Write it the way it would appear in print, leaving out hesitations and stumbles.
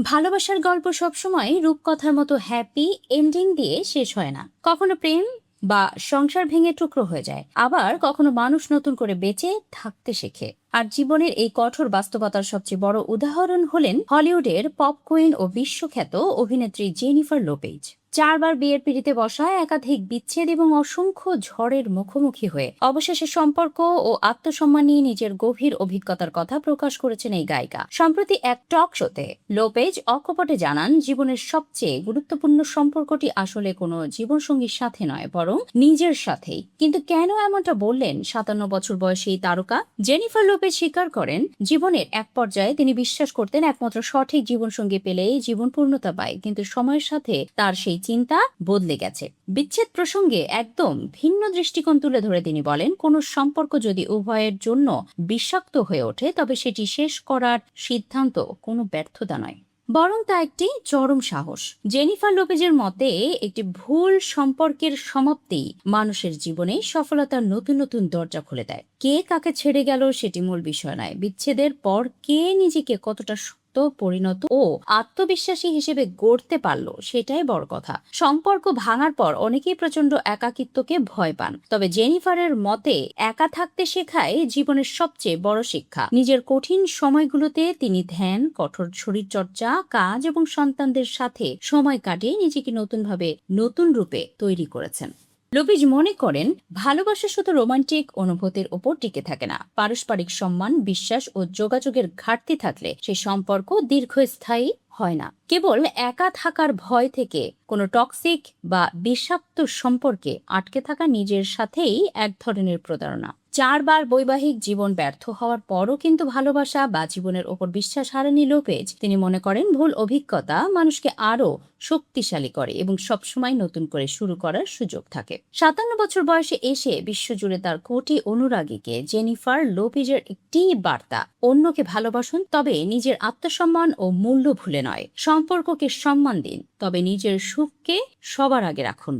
ভালোবাসার গল্প সবসময় রূপকথার মতো হ্যাপি এন্ডিং দিয়ে শেষ হয় না। কখনো প্রেম বা সংসার ভেঙে টুকরো হয়ে যায়, আবার কখনো মানুষ নতুন করে বেঁচে থাকতে শেখে। আর জীবনের এই কঠোর বাস্তবতার সবচেয়ে বড় উদাহরণ হলেন হলিউডের পপ কুইন ও বিশ্বখ্যাত অভিনেত্রী জেনিফার লোপেজ। 4বার বিয়ের পিঁড়িতে বসা, একাধিক বিচ্ছেদ এবং অসংখ্য ঝড়ের মুখোমুখি হয়ে অবশেষে সম্পর্ক ও আত্মসম্মান নিয়ে নিজের গভীর অভিজ্ঞতার কথা প্রকাশ করেছেন এই গায়িকা। সম্প্রতি এক টক শোতে লোপেজ অকপটে জানান, জীবনের সবচেয়ে গুরুত্বপূর্ণ সম্পর্কটি আসলে কোনো জীবনসঙ্গীর সাথে নয়, বরং নিজের সাথেই। কিন্তু কেন এমনটা বললেন 57 বছর বয়সী এই তারকা? জেনিফার লোপেজ স্বীকার করেন, জীবনের এক পর্যায়ে তিনি বিশ্বাস করতেন একমাত্র সঠিক জীবনসঙ্গী পেলেই জীবন পূর্ণতা পায়, কিন্তু সময়ের সাথে তার সেই চিন্তা বদলে গেছে। বিচ্ছেদ প্রসঙ্গে একদম ভিন্ন দৃষ্টিকোণ তুলে ধরে তিনি বলেন, কোনো সম্পর্ক যদি উভয়ের জন্য বিষাক্ত হয়ে ওঠে, তবে সেটি শেষ করার সিদ্ধান্ত কোনো ব্যর্থতা নয়, বরং তা একটি চরম সাহস। জেনিফার লোপেজের মতে, একটি ভুল সম্পর্কের সমাপ্তি মানুষের জীবনে সফলতার নতুন নতুন দরজা খুলে দেয়। কে কাকে ছেড়ে গেল সেটি মূল বিষয় নয়, বিচ্ছেদের পর কে নিজেকে কতটা পরিণত ও আত্মবিশ্বাসী হিসেবে গড়তে পারলো সেটাই বড় কথা। সম্পর্ক ভাঙার পর অনেকেই প্রচন্ড একাকিত্বকে ভয় পান, তবে জেনিফারের মতে একা থাকতে শেখায় জীবনের সবচেয়ে বড় শিক্ষা। নিজের কঠিন সময়গুলোতে তিনি ধ্যান, কঠোর শরীরচর্চা, কাজ এবং সন্তানদের সাথে সময় কাটিয়ে নিজেকে নতুন রূপে তৈরি করেছেন। লোপেজ মনে করেন, ভালোবাসা শুধু রোমান্টিক অনুভূতির ওপর টিকে থাকে না। পারস্পরিক সম্মান, বিশ্বাস ও যোগাযোগের ঘাটতি থাকলে সেই সম্পর্ক দীর্ঘস্থায়ী হয় না। কেবল একা থাকার ভয় থেকে কোনো টক্সিক বা বিষাক্ত সম্পর্কে আটকে থাকা নিজের সাথেই এক ধরনের প্রতারণা। 4বার বৈবাহিক জীবন ব্যর্থ হওয়ার পরও কিন্তু ভালোবাসা বা জীবনের ওপর বিশ্বাস হারানি লোপেজ। তিনি মনে করেন, ভুল অভিজ্ঞতা মানুষকে আরো শক্তিশালী করে এবং সবসময় নতুন করে শুরু করার সুযোগ থাকে। 57 বছর বয়সে এসে বিশ্বজুড়ে তার কোটি অনুরাগীকে জেনিফার লোপেজের একটি বার্তা: অন্যকে ভালোবাসুন, তবে নিজের আত্মসম্মান ও মূল্য ভুলে নয়। সম্পর্ককে সম্মান দিন, তবে নিজের সুখকে সবার আগে রাখুন।